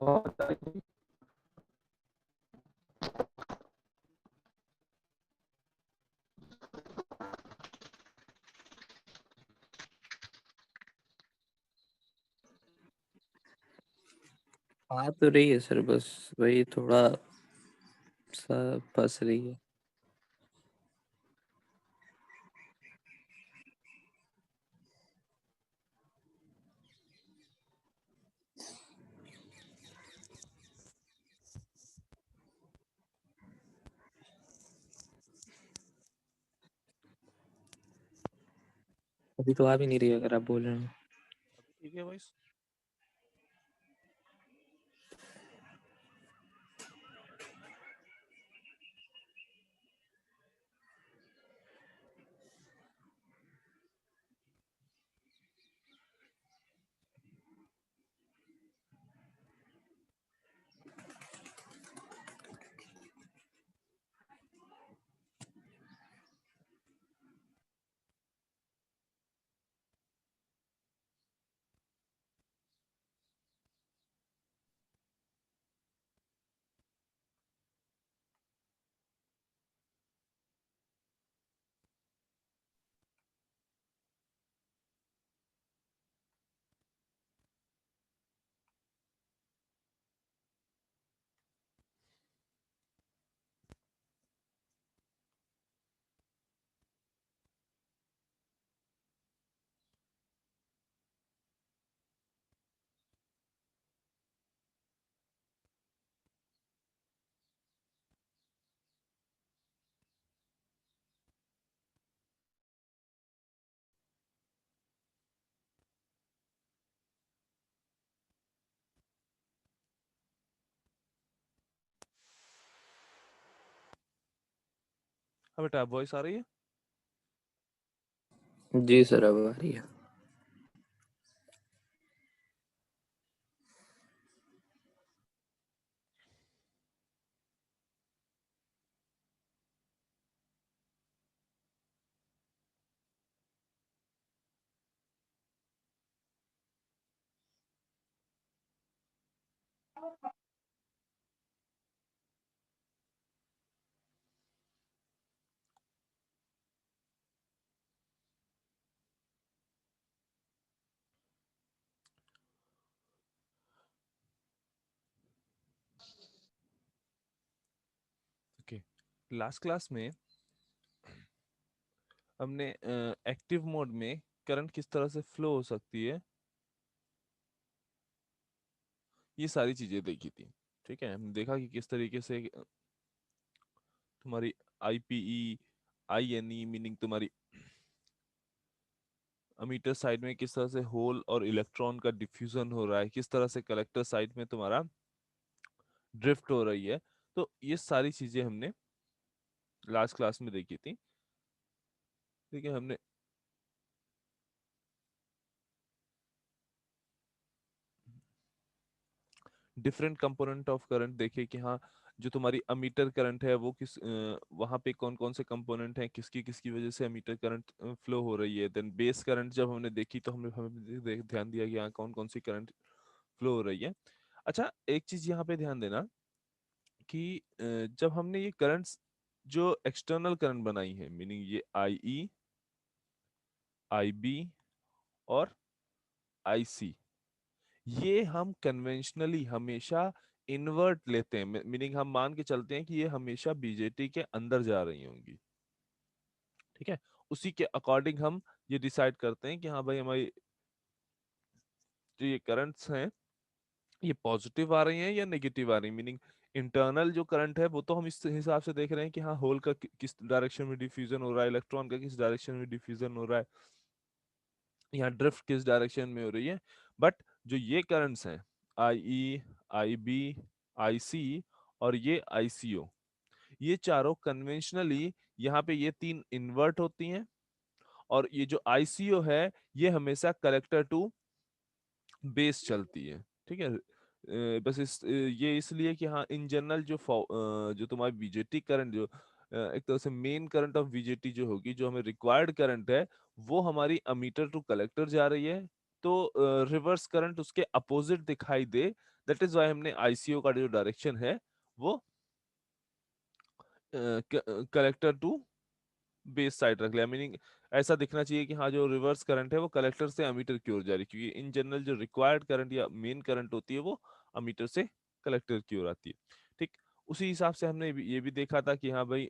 आ तो रही है सर, बस वही थोड़ा सा फंस रही है। अभी तो आ भी नहीं रही अगर आप बोल रहे हो। ठीक है वॉइस। हाँ बेटा, वॉइस आ रही है? जी सर, अब आ रही है। ओके, लास्ट क्लास में हमने एक्टिव मोड में करंट किस तरह से फ्लो हो सकती है, ये सारी चीजें देखी थी। ठीक है, हमने देखा कि किस तरीके से तुम्हारी आईपीई, आईएनई मीनिंग तुम्हारी अमीटर साइड में किस तरह से होल और इलेक्ट्रॉन का डिफ्यूजन हो रहा है, किस तरह से कलेक्टर साइड में तुम्हारा ड्रिफ्ट हो रही है। तो ये सारी चीजें हमने लास्ट क्लास में देखी थी। ठीक है, हमने डिफरेंट कंपोनेंट ऑफ करंट देखे कि हाँ, जो तुम्हारी अमीटर करंट है वो वहां पे कौन कौन से कंपोनेंट हैं, किसकी किसकी वजह से अमीटर करंट फ्लो हो रही है। देन बेस करंट जब हमने देखी तो हमने हमें ध्यान दिया कि हाँ कौन कौन सी करंट फ्लो हो रही है। अच्छा, एक चीज यहाँ पे ध्यान देना कि जब हमने ये करंट्स जो एक्सटर्नल करंट बनाई है, मीनिंग ये आई, IB और IC, ये हम कन्वेंशनली हमेशा इन्वर्ट लेते हैं। मीनिंग हम मान के चलते हैं कि ये हमेशा बीजेटी के अंदर जा रही होंगी। ठीक है, उसी के अकॉर्डिंग हम ये डिसाइड करते हैं कि हाँ भाई, हमारी जो ये करंट्स हैं ये पॉजिटिव आ रही हैं या नेगेटिव आ रही हैं। मीनिंग इंटरनल जो करंट है वो तो हम इस हिसाब से देख रहे हैं कि हाँ होल का किस डायरेक्शन में डिफ्यूजन हो रहा है, इलेक्ट्रॉन का किस डायरेक्शन में डिफ्यूजन हो रहा है, यहाँ ड्रिफ्ट किस डायरेक्शन में हो रही है। बट जो ये करंट्स हैं, IE, IB, IC और ये ICO, ये चारों कन्वेंशनली यहाँ पे ये तीन इन्वर्ट होती हैं। और ये जो ICO है ये हमेशा कलेक्टर टू बेस चलती है। ठीक है, बस ये इसलिए कि हाँ इन जनरल जो तुम्हारी बीजेटी करंट जो एक तरह से मेन करंट ऑफ बीजेटी जो होगी, जो हमें रिक्वायर्ड करंट है, वो हमारी अमीटर टू कलेक्टर जा रही है। तो रिवर्स करंट उसके अपोजिट दिखाई दे, दैट इज वाई हमने आईसीओ का जो डायरेक्शन है वो कलेक्टर टू बेस साइड रख लिया, मीनिंग ऐसा दिखना चाहिए कि हाँ जो रिवर्स करंट है वो कलेक्टर से अमीटर की ओर जा रही है, क्योंकि इन जनरल जो रिक्वायर्ड करंट या मेन करंट होती है वो अमीटर से कलेक्टर की ओर आती है। ठीक, उसी हिसाब से हमने ये भी देखा था कि हाँ भाई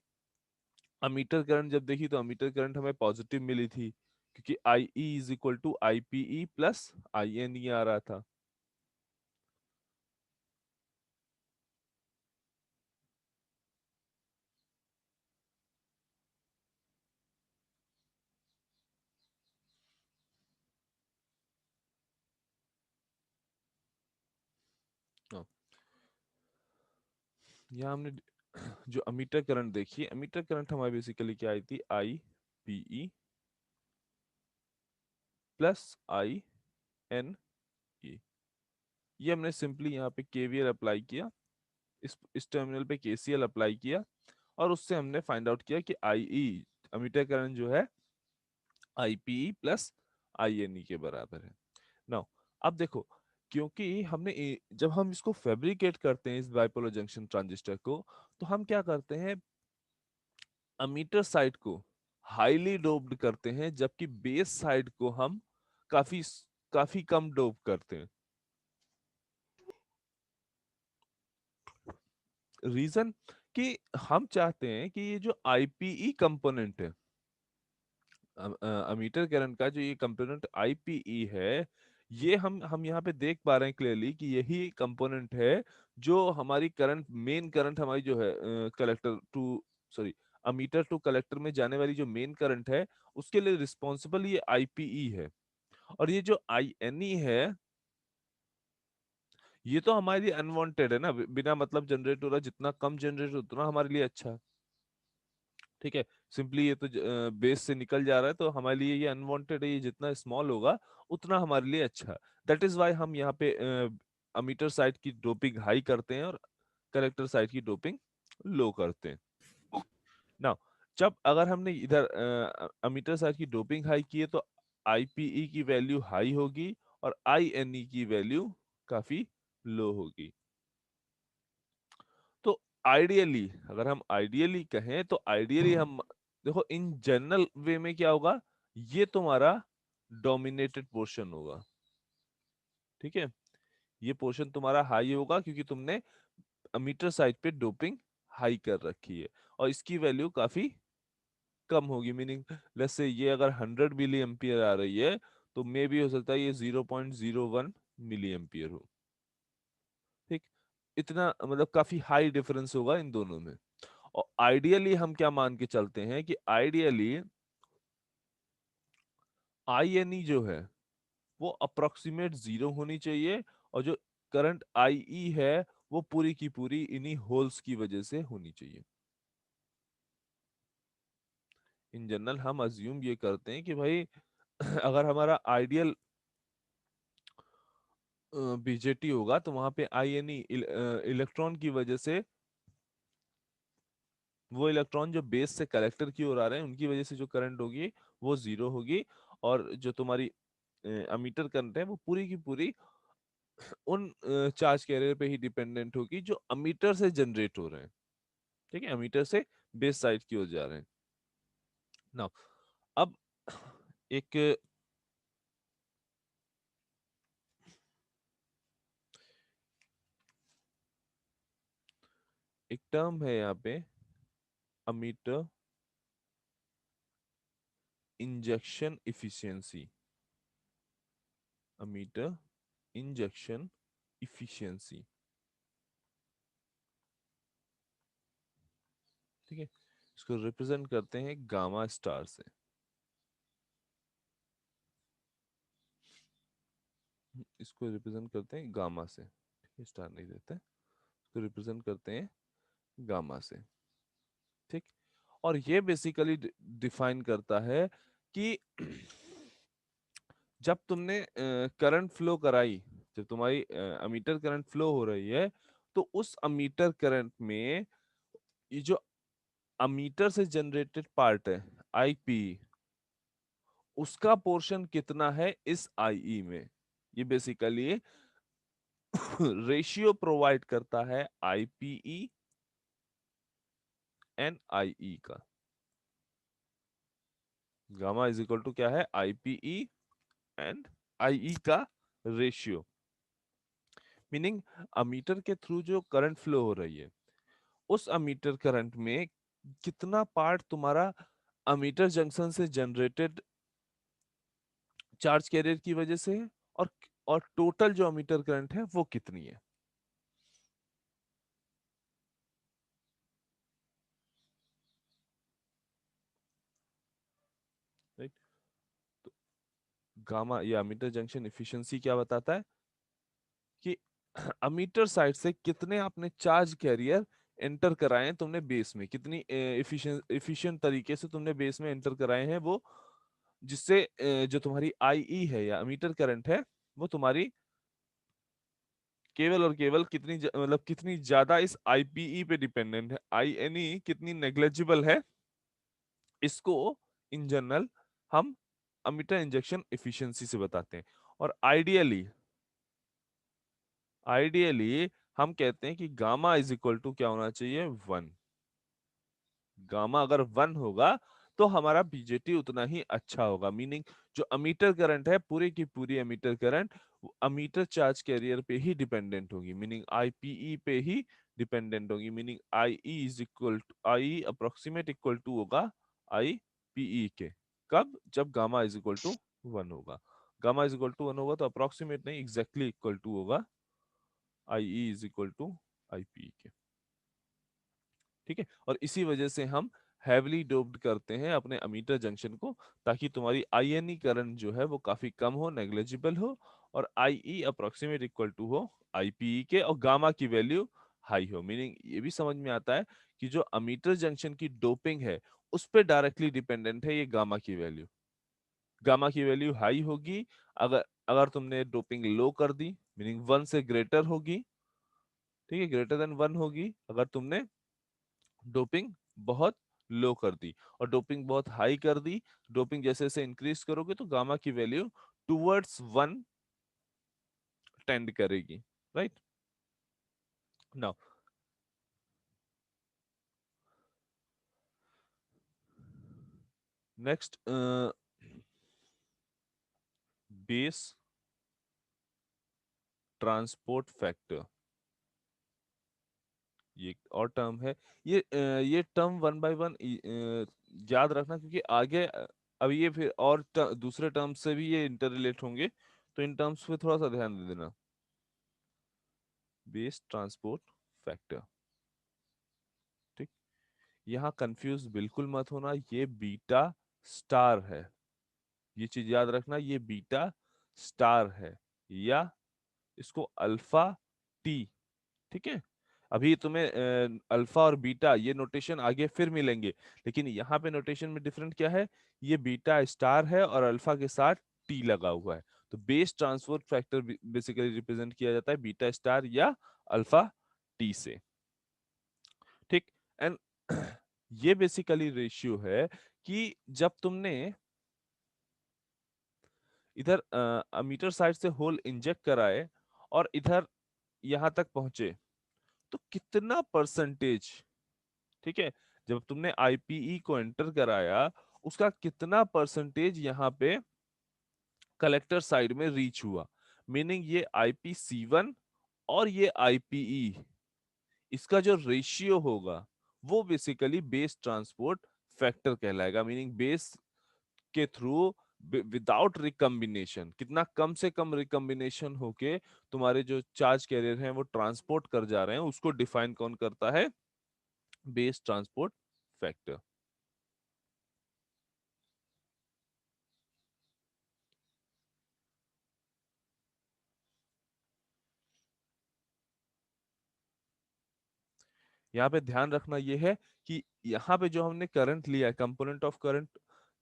अमीटर करंट जब देखी तो अमीटर करंट हमें पॉजिटिव मिली थी, क्योंकि I E is equal to I P E plus I N E आ रहा था। हाँ, यहाँ हमने जो अमीटर करंट देखी, अमीटर करंट हमारी बेसिकली क्या आई थी, I P E plus I N E. ये हमने सिंपली यहाँ पे केवीएल अप्लाई किया, इस टर्मिनल पे केसीएल अप्लाई किया, और उससे हमने फाइंड आउट किया कि आई ई अमीटर करंट जो है I P E plus I N E के बराबर है। नाउ अब देखो, क्योंकि हमने जब हम इसको फैब्रिकेट करते हैं इस बाइपोलर जंक्शन ट्रांजिस्टर को, तो हम क्या करते हैं, अमीटर साइड को हाईली डोप्ड करते हैं, जबकि बेस साइड को हम काफी काफी कम डोप करते हैं। रीजन कि हम चाहते हैं कि ये जो आईपीई कंपोनेंट है, अमीटर करंट का जो ये कंपोनेंट आईपीई है, ये हम यहाँ पे देख पा रहे हैं क्लियरली कि यही कंपोनेंट है जो हमारी करंट, मेन करंट हमारी जो है collector to, sorry, emitter to collector में जाने वाली जो मेन करंट है, उसके लिए रिस्पॉन्सिबल ये आईपीई है। और ये जो आई एन ई है, ये तो हमारे लिए अनवांटेड है ना, बिना मतलब जनरेट हो रहा, जितना कम जनरेट उतना हमारे लिए अच्छा। ठीक है, सिंपली ये तो बेस से निकल जा रहा है, तो हमारे लिए ये अनवांटेड है, ये जितना स्मॉल होगा उतना हमारे लिए अच्छा। दैट इज वाई हम यहाँ पे अमीटर साइड की डोपिंग हाई करते हैं और कलेक्टर साइड की डोपिंग लो करते हैं। नाउ जब अगर हमने इधर अमीटर साइड की डोपिंग हाई की है, तो आईपीई की वैल्यू हाई होगी और आईएनई की वैल्यू काफी लो होगी। तो आइडियली, अगर हम आइडियली कहें तो आइडियली हम देखो, इन जनरल वे में क्या होगा, ये तुम्हारा डोमिनेटेड पोर्शन होगा। ठीक है, ये पोर्शन तुम्हारा हाई होगा क्योंकि तुमने मीटर साइड पे डोपिंग हाई कर रखी है, और इसकी वैल्यू काफी कम होगी, मीनिंग लेट्स से ये अगर 100 मिली एम्पियर आ रही है, तो मे भी हो सकता है ये 0.01 मिली एम्पियर हो। ठीक, इतना मतलब काफी हाई डिफरेंस होगा इन दोनों में। और आइडियली हम क्या मान के चलते हैं कि आइडियली आई एन ई जो है वो अप्रोक्सीमेट जीरो होनी चाहिए, और जो करंट आई ई है वो पूरी की पूरी इन्हीं होल्स की वजह से होनी चाहिए। इन जनरल हम अज्यूम ये करते हैं कि भाई अगर हमारा आइडियल बीजेटी होगा तो वहां पे आई एन ई इलेक्ट्रॉन की वजह से, वो इलेक्ट्रॉन जो बेस से कलेक्टर की ओर आ रहे हैं उनकी वजह से जो करंट होगी वो जीरो होगी, और जो तुम्हारी अमीटर करंट है वो पूरी की पूरी उन चार्ज कैरियर पे ही डिपेंडेंट होगी जो अमीटर से जनरेट हो रहे हैं। ठीक है, अमीटर से बेस साइड की ओर जा रहे हैं। नाउ अब एक एक टर्म है यहाँ पे, ammeter injection efficiency, ammeter injection efficiency. ठीक है, इसको रिप्रेजेंट करते हैं गामा स्टार से। इसको रिप्रेजेंट करते हैं गामा से, ठीक है, स्टार नहीं देते, इसको रिप्रेजेंट करते हैं गामा से। ठीक, और ये बेसिकली डिफाइन करता है कि जब तुमने करंट फ्लो कराई, जब तुम्हारी अमीटर करंट फ्लो हो रही है, तो उस अमीटर करंट में ये जो अमीटर से जनरेटेड पार्ट है आईपी, उसका पोर्शन कितना है इस आईई में, ये बेसिकली रेशियो प्रोवाइड करता है आईपीई एंड आईई का। गामा इज इक्वल टू क्या है, आईपीई एंड आईई का रेशियो। मीनिंग अमीटर के थ्रू जो करंट फ्लो हो रही है, उस अमीटर करंट में कितना पार्ट तुम्हारा अमीटर जंक्शन से जनरेटेड चार्ज कैरियर की वजह से है, और टोटल जो अमीटर करंट है वो कितनी है। राइट। तो गामा या अमीटर जंक्शन एफिशिएंसी क्या बताता है कि अमीटर साइड से कितने आपने चार्ज कैरियर एंटर कराए हैं तुमने बेस में, कितनी एफिशिएंट तरीके से तुमने बेस में एंटर कराए हैं, वो जिससे जो तुम्हारी आईई है या अमीटर करंट है, वो तुम्हारी केवल और केवल कितनी मतलब कितनी ज्यादा इस आईपीई पे डिपेंडेंट है, आईएनई कितनी नेग्लेजिबल है, इसको इन जनरल हम अमीटर इंजेक्शन एफिशिएंसी से बताते हैं। और आइडियली आइडियली हम कहते हैं कि गामा इज इक्वल टू क्या होना चाहिए, 1। गामा अगर 1 होगा तो हमारा बीजेटी उतना ही अच्छा होगा। मीनिंग जो अमीटर करंट है, पूरी की पूरी emitter current emitter charge carrier पे ही डिपेंडेंट होगी, मीनिंग आईपीई पे ही डिपेंडेंट होगी। Meaning IE is equal to I approximate equal to होगा आई पीई के। कब? जब गामा इज इक्वल टू 1 होगा। गामा इज इक्वल टू 1 होगा तो अप्रोक्सीमेट नहीं, एग्जैक्टली इक्वल टू होगा I is equal to I P के। ठीक है, और इसी वजह से हम हैवली डोप्ड करते हैं अपने अमीटर जंक्शन को, ताकि तुम्हारी आईएनई करंट जो है वो काफी कम हो, नेग्लेजिबल हो, और आईई अप्रोक्सीमेट इक्वल टू हो आईपीई के, और गामा की वैल्यू हाई हो। मीनिंग ये भी समझ में आता है कि जो अमीटर जंक्शन की डोपिंग है उस पर डायरेक्टली डिपेंडेंट है ये गामा की वैल्यू। गामा की वैल्यू हाई होगी अगर अगर तुमने डोपिंग लो कर दी, मीनिंग 1 से ग्रेटर होगी। ठीक है, ग्रेटर देन 1 होगी अगर तुमने डोपिंग बहुत लो कर दी, और डोपिंग बहुत हाई कर दी, डोपिंग जैसे जैसे इंक्रीज करोगे तो गामा की वैल्यू टुवर्ड्स 1 टेंड करेगी। Right. Now next, base transport factor, ये एक और टर्म है। ये टर्म वन बाय वन याद रखना, क्योंकि आगे अब ये फिर और दूसरे टर्म से भी ये इंटर रिलेट होंगे, तो इन टर्म्स पे थोड़ा सा ध्यान दे देना। बेस ट्रांसपोर्ट फैक्टर, ठीक। यहाँ कंफ्यूज बिल्कुल मत होना, ये बीटा स्टार है। ये चीज याद रखना, ये बीटा स्टार है, या इसको अल्फा टी। ठीक है, अभी तुम्हें अल्फा और बीटा ये नोटेशन आगे फिर मिलेंगे, लेकिन यहाँ पे नोटेशन में डिफरेंट क्या है, ये बीटा स्टार है और अल्फा के साथ टी लगा हुआ है। तो base transport factor basically represent किया जाता है बीटा स्टार या अल्फा टी से। ठीक। एंड ये बेसिकली रेशियो है कि जब तुमने इधर अमीटर साइड से होल इंजेक्ट कराए और इधर यहां तक पहुंचे, तो कितना परसेंटेज, ठीक है, जब तुमने आईपीई को एंटर कराया उसका कितना परसेंटेज यहाँ पे कलेक्टर साइड में रीच हुआ। मीनिंग ये आईपी-C1 और ये आईपीई, इसका जो रेशियो होगा वो बेसिकली बेस ट्रांसपोर्ट फैक्टर कहलाएगा। मीनिंग बेस के थ्रू विदाउट रिकम्बिनेशन कितना कम से कम रिकम्बिनेशन होके तुम्हारे जो चार्ज कैरियर हैं वो ट्रांसपोर्ट कर जा रहे हैं, उसको डिफाइन कौन करता है, बेस ट्रांसपोर्ट फैक्टर। यहाँ पे ध्यान रखना ये है कि यहाँ पे जो हमने करंट लिया है, कंपोनेंट ऑफ करंट,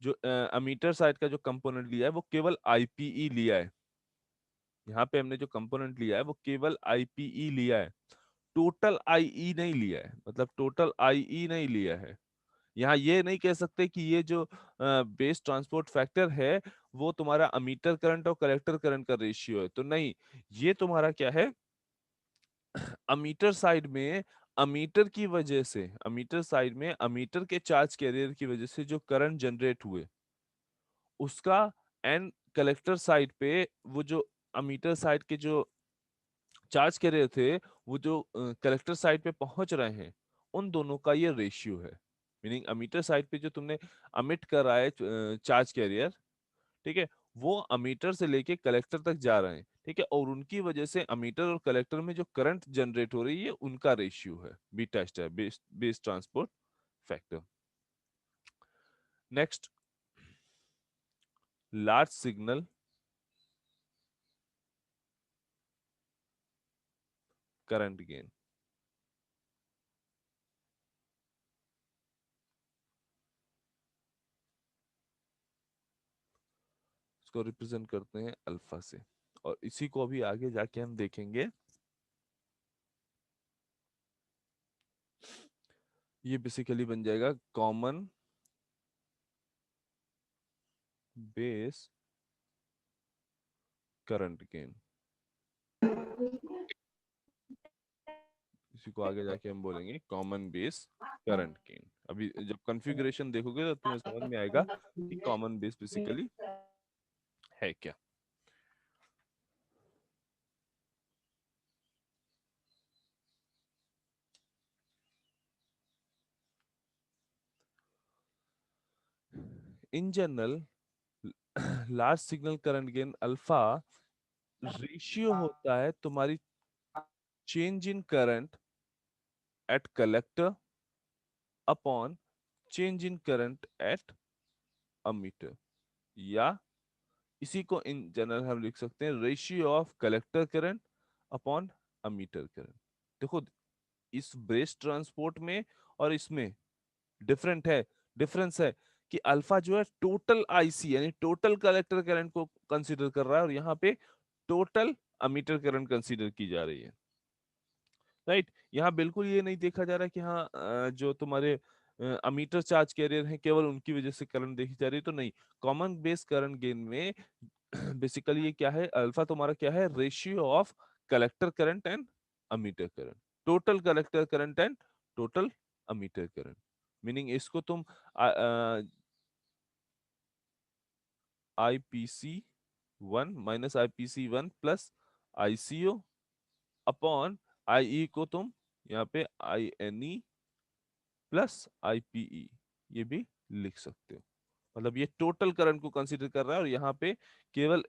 जो अमीटर साइड का जो कंपोनेंट लिया है वो केवल आईपीई लिया है। यहाँ पे हमने जो कंपोनेंट लिया है वो केवल आईपीई लिया है, टोटल आईई नहीं लिया है, मतलब टोटल आईई नहीं लिया है। यहाँ ये नहीं कह सकते कि ये जो बेस ट्रांसपोर्ट फैक्टर है वो तुम्हारा अमीटर करंट और कलेक्टर करंट का रेशियो है, तो नहीं, ये तुम्हारा क्या है, अमीटर साइड में अमीटर की वजह से, अमीटर साइड में अमीटर के चार्ज कैरियर की वजह से जो करंट जनरेट हुए उसका, एंड कलेक्टर साइड पे वो जो अमीटर साइड के जो चार्ज कैरियर थे वो जो कलेक्टर साइड पे पहुंच रहे हैं, उन दोनों का ये रेशियो है। मीनिंग अमीटर साइड पे जो तुमने अमिट कर रहा है चार्ज कैरियर, ठीक है, वो अमीटर से लेके कलेक्टर तक जा रहे हैं, ठीक है, और उनकी वजह से अमीटर और कलेक्टर में जो करंट जनरेट हो रही है उनका रेशियो है beta star, base transport factor. Next, large signal current gain. इसको रिप्रेजेंट करते हैं अल्फा से, और इसी को अभी आगे जाके हम देखेंगे। ये बेसिकली बन जाएगा कॉमन बेस करंट गेन। इसी को आगे जाके हम बोलेंगे कॉमन बेस करंट गेन। अभी जब कॉन्फ़िगरेशन देखोगे तो तुम्हें समझ में आएगा कि कॉमन बेस बेसिकली है क्या। In general large signal current gain alpha ratio होता है तुम्हारी change in current eight collector upon change in current eight ammeter, या इसी को इन जनरल हम लिख सकते हैं ratio of collector current upon ammeter current. देखो, इस ब्रेस ट्रांसपोर्ट में और इसमें डिफरेंट है, डिफरेंस है कि अल्फा जो है टोटल आईसी यानी टोटल कलेक्टर करंट को कंसीडर कर रहा है, और यहाँ पे टोटल अमीटर करंट कंसीडर की जा रही है। राइट, यहाँ बिल्कुल ये नहीं देखा जा रहा कि हाँ जो तुम्हारे अमीटर चार्ज कैरियर हैं केवल उनकी वजह से करंट देखी जा रही है, तो नहीं। कॉमन बेस करंट गेन में बेसिकली ये क्या है, अल्फा तुम्हारा क्या है, ratio of collector current and ammeter current, total collector current and total ammeter current. Meaning इसको तुम IP C1 minus IP C1 plus ICO upon IE को तुम यहाँ पे INE प्लस IPE ये भी लिख सकते हो। मतलब ये टोटल करंट को कंसीडर कर रहा है, और यहाँ पे केवल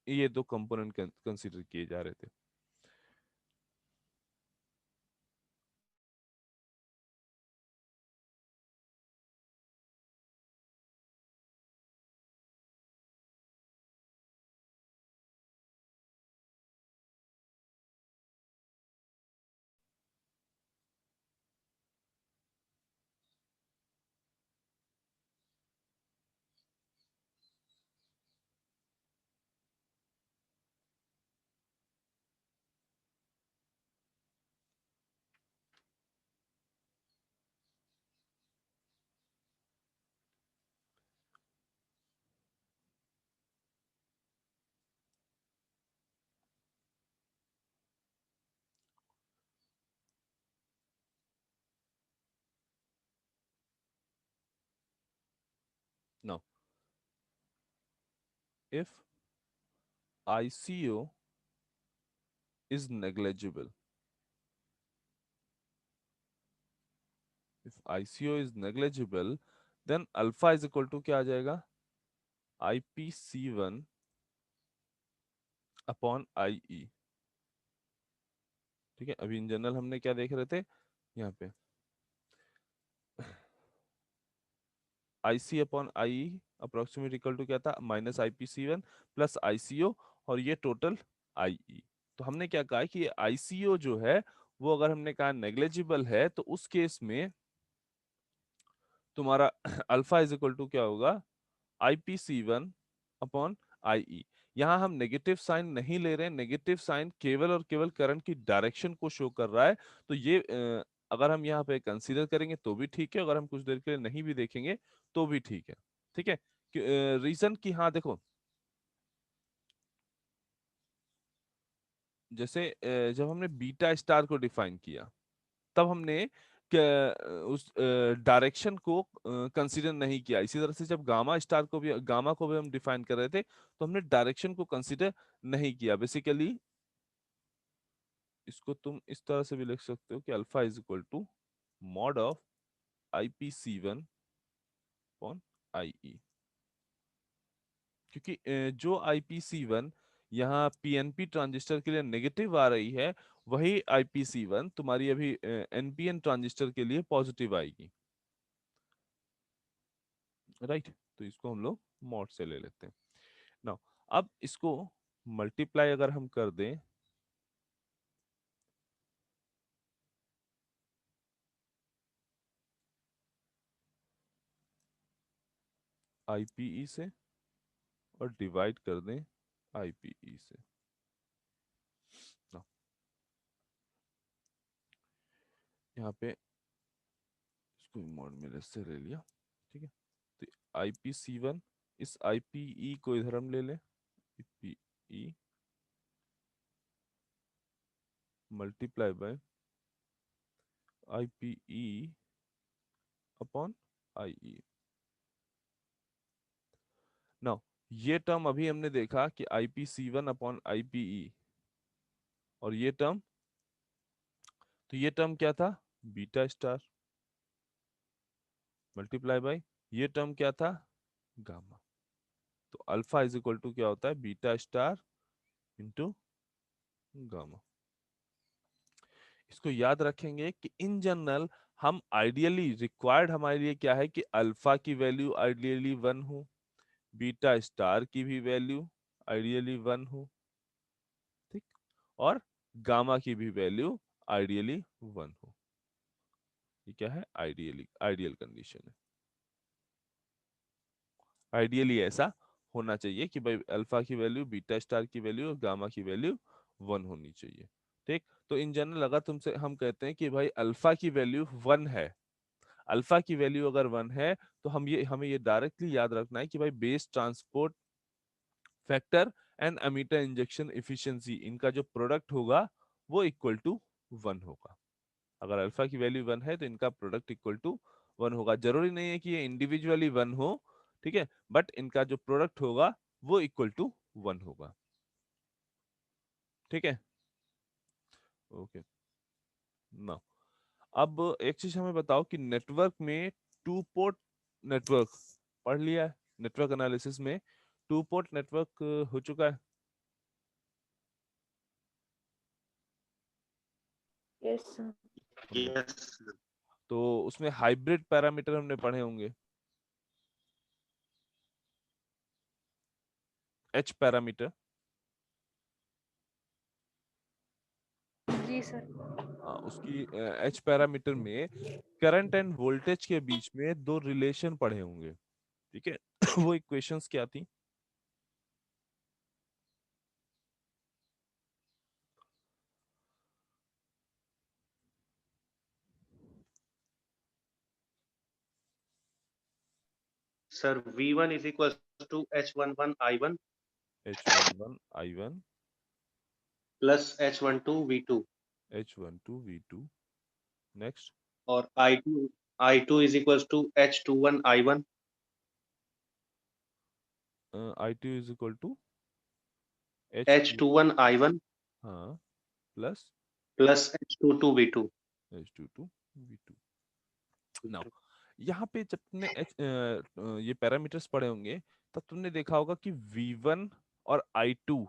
ये दो कंपोनेंट कंसीडर किए जा रहे थे। Now if ICO is negligible, if ICO is negligible, then alpha is equal to क्या आ जाएगा, IP C1 अपॉन IE। ठीक है, अभी इन जनरल हमने क्या देख रहे थे यहाँ पे, IC upon IE approximate equal to क्या था, minus IP C1 plus ICO, और ये टोटल IE। तो हमने क्या कहा कि ये ICO जो है वो अगर हमने कहा नेग्लेजिबल है, तो उस केस में तुम्हारा अल्फा इज इक्वल टू क्या होगा, IP C1 अपॉन IE। यहाँ हम नेगेटिव साइन नहीं ले रहे हैं, नेगेटिव साइन केवल और केवल करंट की डायरेक्शन को शो कर रहा है। तो ये अगर हम यहाँ पे कंसीडर करेंगे तो भी ठीक है, अगर हम कुछ देर के लिए नहीं भी देखेंगे तो भी ठीक है। ठीक है, रीजन की, हाँ देखो, जैसे जब हमने बीटा स्टार को डिफाइन किया, तब हमने उस डायरेक्शन को कंसीडर नहीं किया। इसी तरह से जब गामा को भी हम डिफाइन कर रहे थे, तो हमने डायरेक्शन को कंसीडर नहीं किया। बेसिकली इसको तुम इस तरह से भी लिख सकते हो कि alpha is equal to mod of IP C1 upon IE। क्योंकि जो IP C1 यहाँ PNP ट्रांजिस्टर के लिए नेगेटिव आ रही है, वही IP C1 तुम्हारी अभी NPN ट्रांजिस्टर के लिए पॉजिटिव आएगी। राइट, तो इसको हम लोग मॉड से ले लेते हैं। नाउ अब इसको मल्टीप्लाई अगर हम कर दें IPE से और डिवाइड कर दें IPE से। नाउ यहाँ पे इसको मॉड में से ले लिया, ठीक है। तो IP C1 इस IPE को इधर हम ले लें, IPE multiply by IPE upon IE। Now ये टर्म अभी हमने देखा कि IP C1 अपॉन IPE, और ये टर्म, तो ये टर्म क्या था, बीटा स्टार मल्टीप्लाई बाय ये टर्म क्या था, गामा। तो अल्फा इज इक्वल टू क्या होता है, बीटा स्टार इंटू गामा। इसको याद रखेंगे कि इन जनरल हम आइडियली रिक्वायर्ड हमारे लिए क्या है कि अल्फा की वैल्यू आइडियली 1 हो, बीटा स्टार की भी वैल्यू आइडियली 1 हो, ठीक, और गामा की भी वैल्यू आइडियली 1 हो। ये क्या है, आइडियली आइडियल कंडीशन है। आइडियली ऐसा होना चाहिए कि भाई अल्फा की वैल्यू, बीटा स्टार की वैल्यू और गामा की वैल्यू 1 होनी चाहिए, ठीक। तो इन जनरल अगर तुमसे हम कहते हैं कि भाई अल्फा की वैल्यू 1 है, अल्फा की वैल्यू अगर 1 है, तो हमें ये डायरेक्टली याद रखना है कि भाई base transport factor and emitter injection efficiency, इनका जो प्रोडक्ट होगा वो इक्वल टू 1 होगा। अगर अल्फा की वैल्यू 1 है तो इनका प्रोडक्ट इक्वल टू 1 होगा। जरूरी नहीं है कि ये इंडिविजुअली 1 हो, ठीक है, बट इनका जो प्रोडक्ट होगा वो इक्वल टू 1 होगा, ठीक है। ओके, ना अब एक चीज हमें बताओ कि नेटवर्क में टू पोर्ट नेटवर्क पढ़ लिया है, नेटवर्क एनालिसिस में टू पोर्ट नेटवर्क हो चुका है। Yes sir. हम्म, यस तो उसमें हाइब्रिड पैरामीटर हमने पढ़े होंगे, एच पैरामीटर। जी सर। उसकी एच पैरामीटर में करंट एंड वोल्टेज के बीच में दो रिलेशन पढ़े होंगे, ठीक है। वो इक्वेशंस क्या थी, sir V1 is equal to H11 I1 H11 I1 plus H12 V2 H12 V2, next और I2 is equal to H21 I1 I2 is equal to H2, H21I1 हाँ, plus plus H22 V2। H22 V2। Now यहाँ पे जब तुमने ये parameters पढ़े होंगे, तब तुमने देखा होगा कि V1 और I2,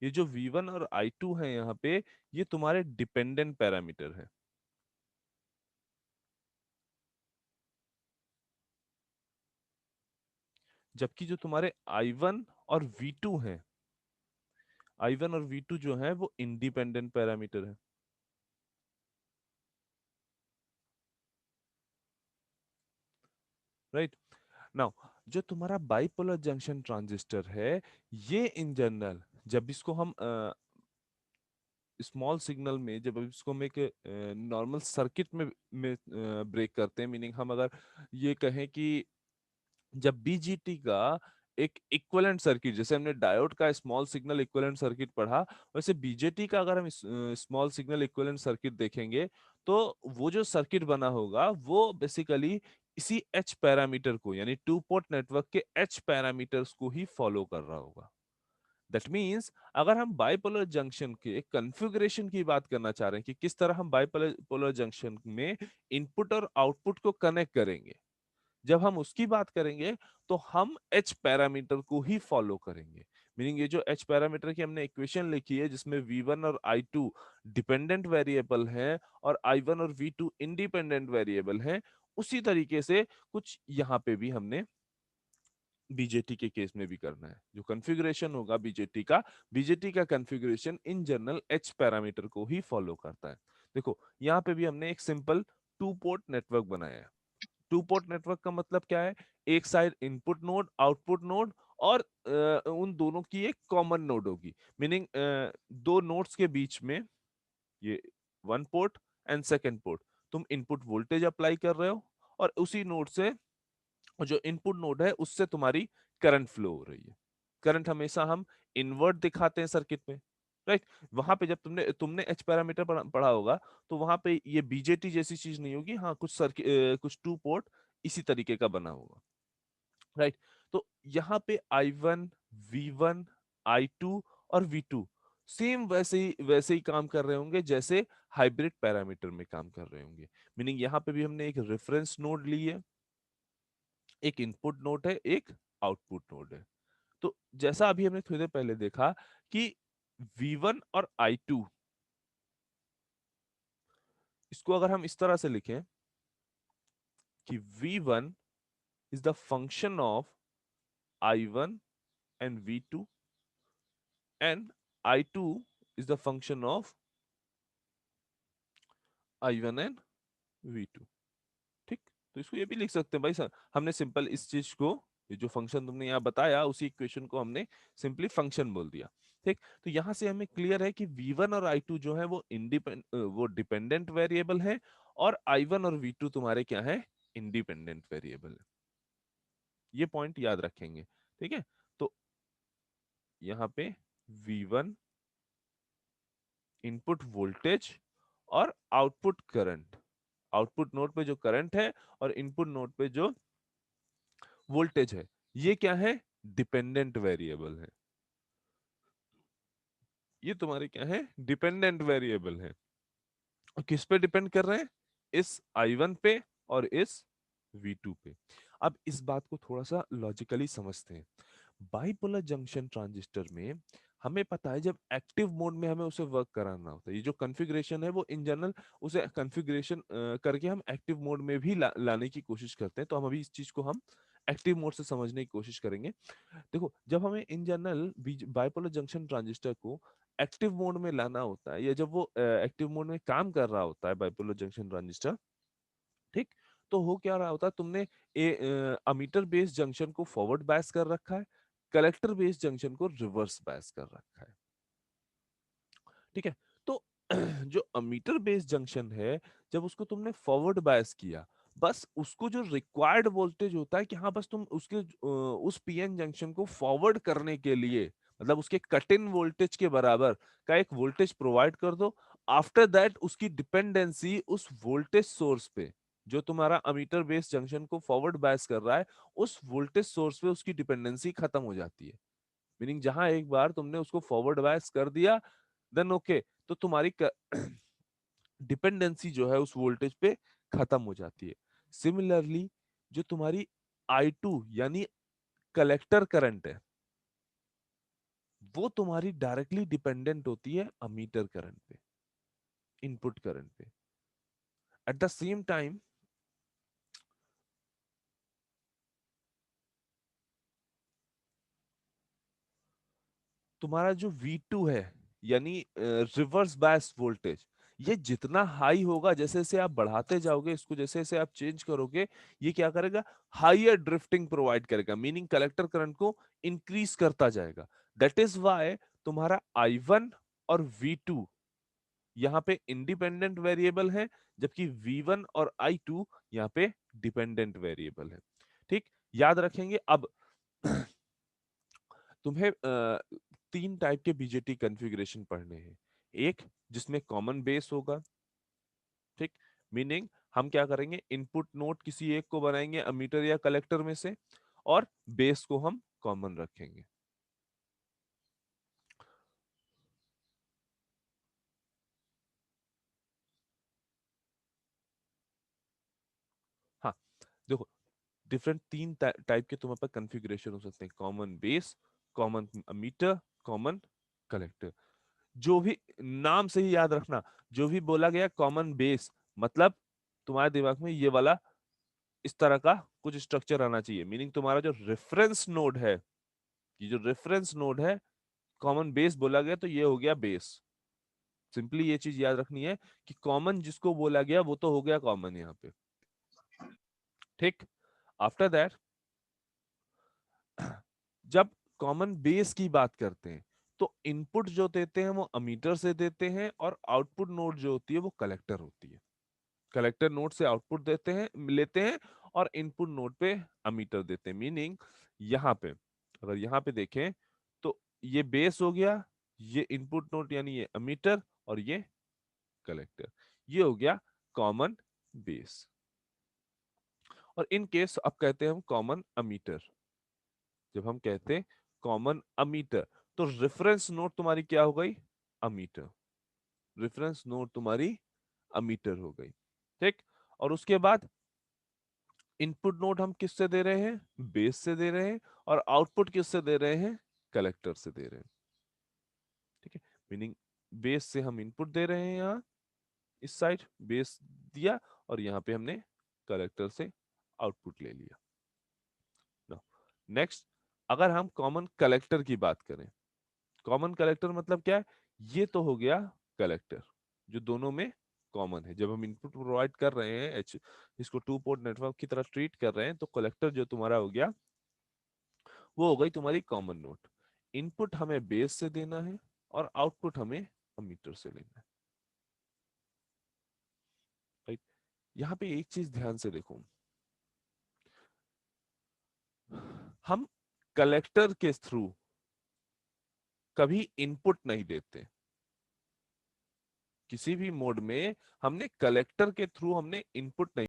ये जो V1 और I2 है यहाँ पे, ये तुम्हारे डिपेंडेंट पैरामीटर है। जबकि जो तुम्हारे I1 और V2 हैं, I1 और V2 जो है वो इंडिपेंडेंट पैरामीटर है। राइट, नाउ जो तुम्हारा बाइपोलर जंक्शन ट्रांजिस्टर है, ये इन जनरल जब इसको हम स्मॉल सिग्नल में, जब इसको हम एक नॉर्मल सर्किट में ब्रेक करते हैं, मीनिंग हम अगर ये कहें कि जब बीजीटी का एक इक्विवेलेंट सर्किट, जैसे हमने डायोड का स्मॉल सिग्नल इक्विवेलेंट सर्किट पढ़ा, वैसे बीजेटी का अगर हम स्मॉल सिग्नल इक्विवेलेंट सर्किट देखेंगे तो वो जो सर्किट बना होगा वो बेसिकली इसी एच पैरामीटर को, यानी टू पोर्ट नेटवर्क के एच पैरामीटर्स को ही फॉलो कर रहा होगा। दैट मीन्स अगर हम बाइपोलर जंक्शन के कॉन्फ़िगरेशन की बात करना चाह रहे हैं कि किस तरह हम बाइपोलर जंक्शन में इनपुट और आउटपुट को कनेक्ट करेंगे, जब हम उसकी बात करेंगे तो हम एच पैरामीटर को ही फॉलो करेंगे। मीनिंग ये जो एच पैरामीटर की हमने इक्वेशन लिखी है जिसमें V1 और I2 डिपेंडेंट वेरिएबल हैं और I1 और V2 इंडिपेंडेंट वेरिएबल हैं, उसी तरीके से कुछ यहाँ पे भी हमने बीजेटी के केस में भी करना है। जो कॉन्फ़िगरेशन होगा बीजेटी का configuration in general H parameter को ही फॉलो करता है। देखो यहाँ पे भी हमने एक सिंपल टू पोर्ट नेटवर्क बनाया है। टू पोर्ट नेटवर्क का मतलब क्या है? एक side input node, output node और उन दोनों की एक कॉमन नोड होगी। मीनिंग दो नोड्स के बीच में ये one port and second port, तुम इनपुट वोल्टेज अप्लाई कर रहे हो और उसी नोड से जो इनपुट नोड है उससे तुम्हारी करंट फ्लो हो रही है। करंट हमेशा हम इनवर्ट दिखाते हैं सर्किट में, राइट? वहां पे जब तुमने तुमने एच पैरामीटर पढ़ा होगा तो वहां पे ये बीजेटी जैसी चीज नहीं होगी। हाँ, कुछ सर्किट कुछ टू पोर्ट इसी तरीके का बना होगा, राइट? तो यहाँ पे I1, V1, I2 और V2 सेम वैसे ही काम कर रहे होंगे जैसे हाइब्रिड पैरामीटर में काम कर रहे होंगे। मीनिंग यहाँ पे भी हमने एक रेफरेंस नोड ली है, एक इनपुट नोड है, एक आउटपुट नोड है। तो जैसा अभी हमने थोड़ी देर पहले देखा कि V1 और I2, इसको अगर हम इस तरह से लिखें कि V1 is the function of I1 and V2 and I2 is the function of I1 and V2। ठीक, तो इसको ये भी लिख सकते हैं भाई सर, हमने सिंपल इस चीज को, ये जो फंक्शन तुमने यहाँ बताया उसी इक्वेशन को हमने सिंपली फंक्शन बोल दिया। ठीक, तो यहां से हमें क्लियर है कि V1 और I2 जो है वो डिपेंडेंट वेरिएबल है और I1 और V2 तुम्हारे क्या है? इंडिपेंडेंट वेरिएबल है। ये पॉइंट याद रखेंगे, ठीक है? तो यहाँ पे V1 इनपुट वोल्टेज और आउटपुट करंट, आउटपुट नोड पे जो करंट है और इनपुट नोड पे जो वोल्टेज है, ये क्या है? डिपेंडेंट वेरिएबल है। ये तुम्हारे क्या है? डिपेंडेंट वेरिएबल है। और किस पे डिपेंड कर रहे हैं? इस I1 पे और इस V2 पे। अब इस बात को थोड़ा सा लॉजिकली समझते हैं। बाइपोलर जंक्शन ट्रांजिस्टर में हमें पता है जब एक्टिव मोड में हमें उसे वर्क कराना होता है, ये जो कॉन्फ़िगरेशन है वो इन जनरल उसे कॉन्फ़िगरेशन करके हम एक्टिव मोड में भी लाने की कोशिश करते हैं। तो हम अभी इस चीज को हम एक्टिव मोड से समझने की कोशिश करेंगे। देखो, जब हमें in general bipolar junction transistor को एक्टिव मोड में लाना होता है या जब वो एक्टिव मोड में काम कर रहा होता है बाइपोलर जंक्शन ट्रांजिस्टर, ठीक, तो हो क्या रहा होता है? तुमने अमीटर बेस्ड जंक्शन को फॉरवर्ड बायस कर रखा है, कलेक्टर बेस्ड जंक्शन को रिवर्स बायस कर रखा है, ठीक है? तो जो अमीटर बेस्ड जंक्शन है, जब उसको तुमने फॉरवर्ड बायस किया, बस उसको जो रिक्वायर्ड वोल्टेज होता है कि हाँ बस तुम उसके उस पीएन जंक्शन को फॉरवर्ड करने के लिए, मतलब उसके कट इन वोल्टेज के बराबर का एक वोल्टेज प्रोवाइड कर दो। आफ्टर दैट उसकी डिपेंडेंसी उस वोल्टेज सोर्स पे, जो तुम्हारा अमीटर बेस्ड जंक्शन को फॉरवर्ड बायस कर रहा है, उस वोल्टेज सोर्स पे उसकी डिपेंडेंसी खत्म हो जाती है। मीनिंग जहां एक बार तुमने उसको फॉरवर्ड बायस कर दिया, देन ओके, तो तुम्हारी डिपेंडेंसी जो है उस वोल्टेज पे खत्म हो जाती है। सिमिलरली जो तुम्हारी I2 यानी कलेक्टर करंट है, वो तुम्हारी डायरेक्टली डिपेंडेंट होती है अमीटर करंट पे, इनपुट करंट पे। एट द सेम टाइम तुम्हारा जो V2 है यानी रिवर्स बायस वोल्टेज, ये जितना हाई होगा, जैसे जैसे आप बढ़ाते जाओगे इसको, जैसे जैसे आप चेंज करोगे, ये क्या करेगा? हायर ड्रिफ्टिंग प्रोवाइड करेगा, मीनिंग कलेक्टर करंट को इंक्रीज करता जाएगा। दैट इज वाई तुम्हारा I1 और V2 यहाँ पे इंडिपेंडेंट वेरिएबल है, जबकि V1 और I2 यहाँ पे डिपेंडेंट वेरिएबल है। ठीक, याद रखेंगे। अब तुम्हें 3 टाइप के बीजेटी कॉन्फ़िगरेशन पढ़ने हैं। एक जिसमें कॉमन बेस होगा, ठीक, मीनिंग हम क्या करेंगे, इनपुट नोड किसी एक को बनाएंगे अमीटर या कलेक्टर में से, और बेस को हम कॉमन रखेंगे। हाँ, देखो डिफरेंट 3 टाइप के तुम्हारे पास कॉन्फ़िगरेशन हो सकते हैं, common base, common ammeter, common collector. जो भी नाम से ही याद रखना, जो भी बोला गया कॉमन बेस मतलब तुम्हारे दिमाग में ये वाला इस तरह का कुछ स्ट्रक्चर आना चाहिए, मीनिंग तुम्हारा जो रेफरेंस नोड है, ये जो रेफरेंस नोड है, कॉमन बेस बोला गया तो ये हो गया बेस। सिंपली ये चीज याद रखनी है कि कॉमन जिसको बोला गया वो तो हो गया कॉमन यहाँ पे, ठीक। आफ्टर दैट जब कॉमन बेस की बात करते हैं तो इनपुट जो देते हैं वो अमीटर से देते हैं, और आउटपुट नोड जो होती है वो कलेक्टर होती है। कलेक्टर नोड से आउटपुट देते हैं, लेते हैं, और इनपुट नोड पे अमीटर देते हैं। मीनिंग यहाँ पे अगर यहाँ पे देखें तो ये बेस हो गया, ये इनपुट नोड यानी ये अमीटर, और ये कलेक्टर, ये हो गया कॉमन बेस। और इन केस अब कहते हैं हम कॉमन अमीटर। जब हम कहते हैं कॉमन अमीटर तो रेफरेंस नोड तुम्हारी क्या हो गई, अमीटर। रेफरेंस नोड तुम्हारी अमीटर हो गई, ठीक। और उसके बाद इनपुट नोड हम किससे दे रहे हैं, बेस से दे रहे हैं, और आउटपुट किससे दे रहे हैं, कलेक्टर से दे रहे हैं, ठीक है। मीनिंग बेस से हम इनपुट दे रहे हैं, यहाँ इस साइड बेस दिया, और यहाँ पे हमने कलेक्टर से आउटपुट ले लिया। नेक्स्ट, अगर हम कॉमन कलेक्टर की बात करें, कॉमन कलेक्टर मतलब क्या है, ये तो हो गया कलेक्टर जो दोनों में कॉमन है। जब हम इनपुट प्रोवाइड कर रहे हैं इसको 2 पोर्ट नेटवर्क की तरह ट्रीट कर रहे हैं, तो कलेक्टर जो तुम्हारा हो गया वो हो गई तुम्हारी कॉमन नोड। इनपुट हमें बेस से देना है और आउटपुट हमें अमीटर से लेना है, राइट। यहाँ पे एक चीज ध्यान से देखो, हम कलेक्टर के थ्रू कभी इनपुट नहीं देते। किसी भी मोड में हमने कलेक्टर के थ्रू हमने इनपुट नहीं